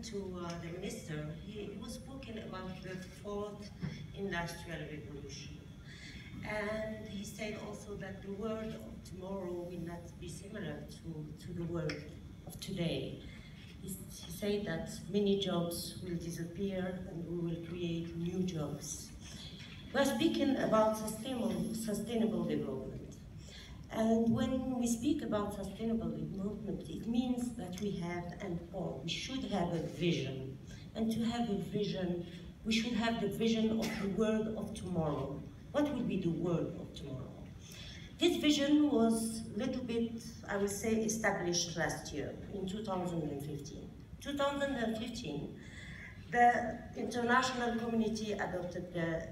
to the minister, he was speaking about the fourth industrial revolution. And he said also that the world of tomorrow will not be similar to the world of today. He said that many jobs will disappear and we will create new jobs. We're speaking about sustainable development. And when we speak about sustainable development, it means that we should have a vision. And to have a vision, we should have the vision of the world of tomorrow. What will be the world of tomorrow? This vision was a little bit, I would say, established last year, in 2015. 2015, the international community adopted the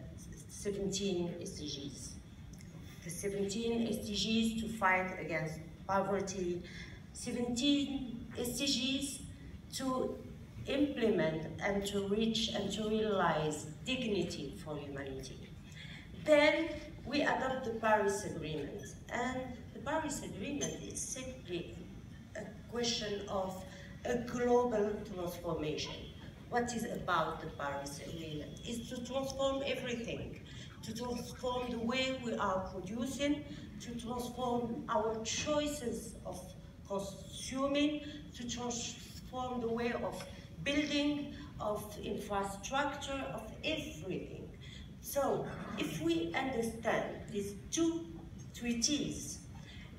17 SDGs. The 17 SDGs to fight against poverty, 17 SDGs to implement and to reach and to realize dignity for humanity. Then we adopt the Paris Agreement, and the Paris Agreement is simply a question of a global transformation. What is about the Paris Agreement is to transform everything, to transform the way we are producing, to transform our choices of consuming, to transform the way of building, of infrastructure, of everything. So, if we understand these two treaties,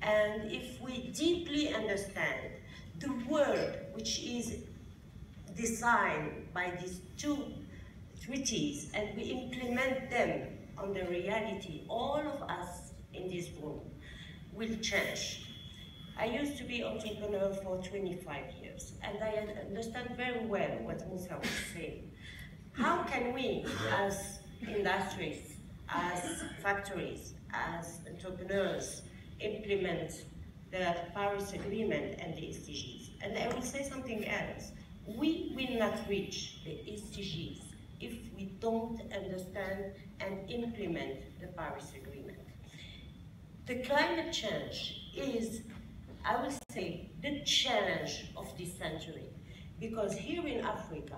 and if we deeply understand the world which is designed by these two treaties, and we implement them on the reality, all of us in this room will change. I used to be an entrepreneur for 25 years, and I understand very well what Musa was saying. How can we, as industries, as factories, as entrepreneurs, implement the Paris Agreement and the SDGs? And I will say something else. We will not reach the SDGs if we don't understand and implement the Paris Agreement. The climate change is, I will say, the challenge of this century, because here in Africa,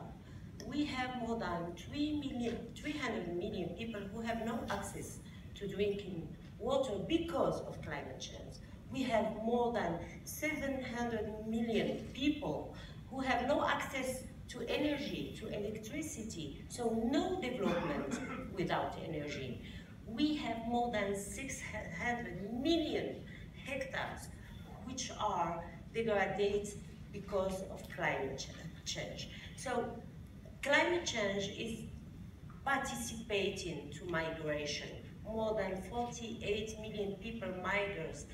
we have more than 300 million people who have no access to drinking water because of climate change. We have more than 700 million people who have no access to energy, to electricity, so no development without energy. We have more than 600 million hectares which are degraded because of climate change. So climate change is participating to migration. More than 48 million people migrated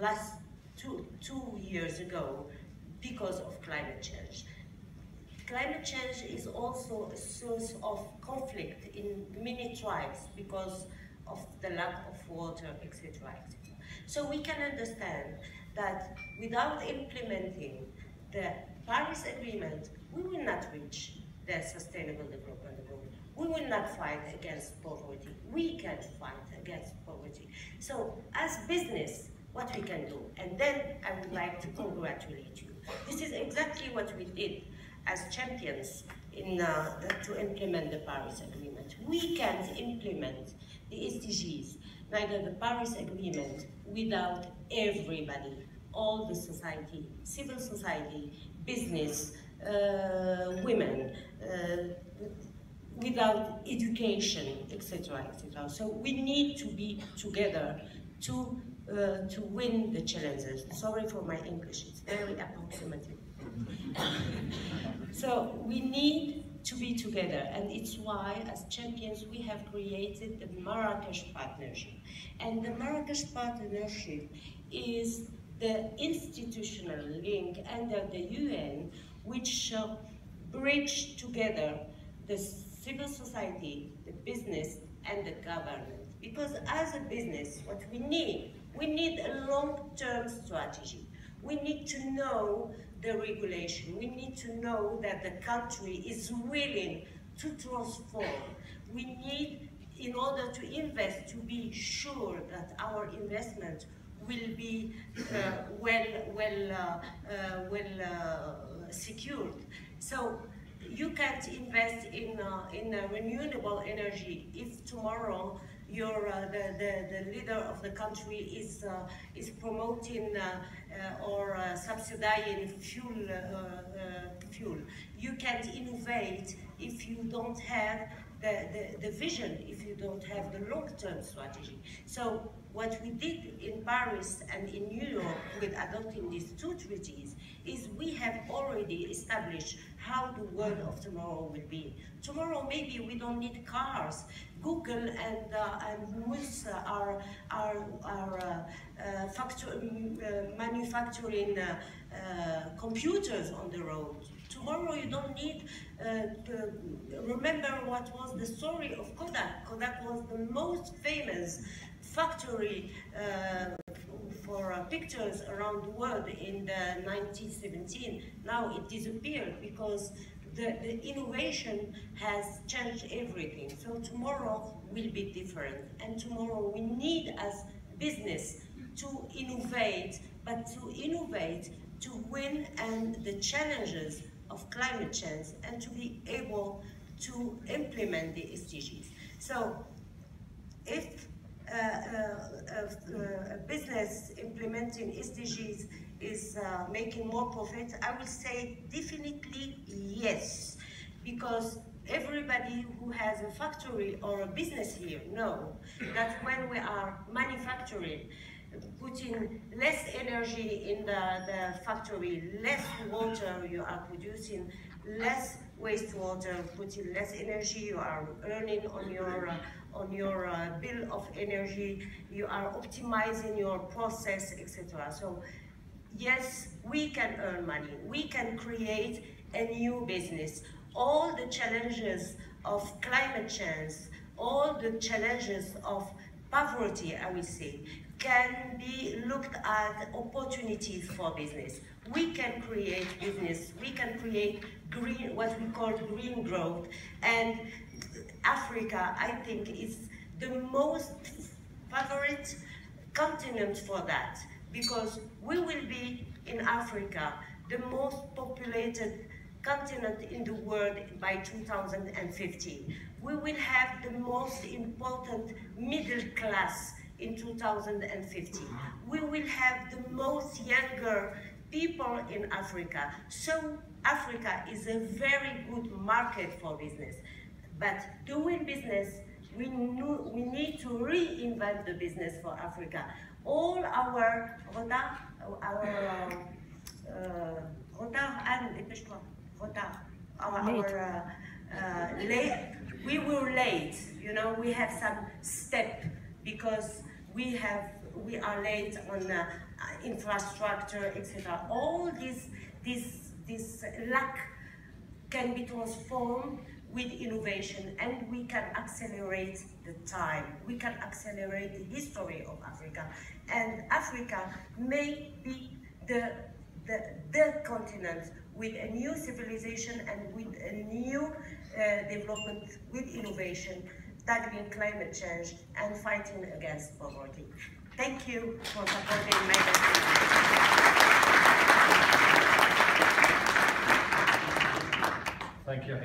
last two years ago because of climate change. Climate change is also a source of conflict in many tribes because of the lack of water, etc., etc. So we can understand that without implementing the Paris Agreement, we will not reach the sustainable development goal. We will not fight against poverty. We can fight against poverty. So as business, what we can do, and then I would like to congratulate you. This is exactly what we did as champions to implement the Paris Agreement. We can't implement the SDGs, neither the Paris Agreement, without everybody, all the society, civil society, business, women, without education, etc., etc. So we need to be together to win the challenges. Sorry for my English, it's very approximative. So we need to be together, and it's why, as champions, we have created the Marrakesh Partnership. And the Marrakesh Partnership is the institutional link under the UN which bridge together the civil society, the business, and the government. Because as a business, what we need a long-term strategy. We need to know the regulation. We need to know that the country is willing to transform. We need, in order to invest, to be sure that our investment will be well secured. So You can't invest in renewable energy if tomorrow the leader of the country is promoting or subsidizing fuel. You can't innovate if you don't have the vision, if you don't have the long-term strategy. So what we did in Paris and in New York with adopting these two treaties is we have already established how the world of tomorrow will be. Tomorrow maybe we don't need cars. Google and Mus are manufacturing computers on the road. Tomorrow you don't need to remember what was the story of Kodak. Kodak was the most famous factory for pictures around the world in the 1917. Now it disappeared because the innovation has changed everything. So tomorrow will be different. And tomorrow we need as business to innovate, but to innovate to win and the challenges of climate change and to be able to implement the SDGs. So if a business implementing SDGs is making more profit, I will say definitely yes, because everybody who has a factory or a business here know that when we are manufacturing, putting less energy in the factory, less water you are producing, less wastewater, putting less energy you are earning on your bill of energy, you are optimizing your process, etc. So yes, we can earn money, we can create a new business. All the challenges of climate change, all the challenges of poverty, I will say, can be looked at opportunities for business. We can create business, we can create green, what we call green growth, and Africa, I think, is the most favorite continent for that, because we will be in Africa the most populated continent in the world by 2050. We will have the most important middle class in 2050. We will have the most younger people in Africa. So Africa is a very good market for business. But doing business, we need to reinvent the business for Africa. All our we were late, you know, we have some step because we are late on infrastructure, etc. All this lack can be transformed with innovation, and we can accelerate the time. We can accelerate the history of Africa, and Africa may be the continent with a new civilization and with a new development, with innovation, tackling climate change and fighting against poverty. Thank you for supporting my presentation. Thank you.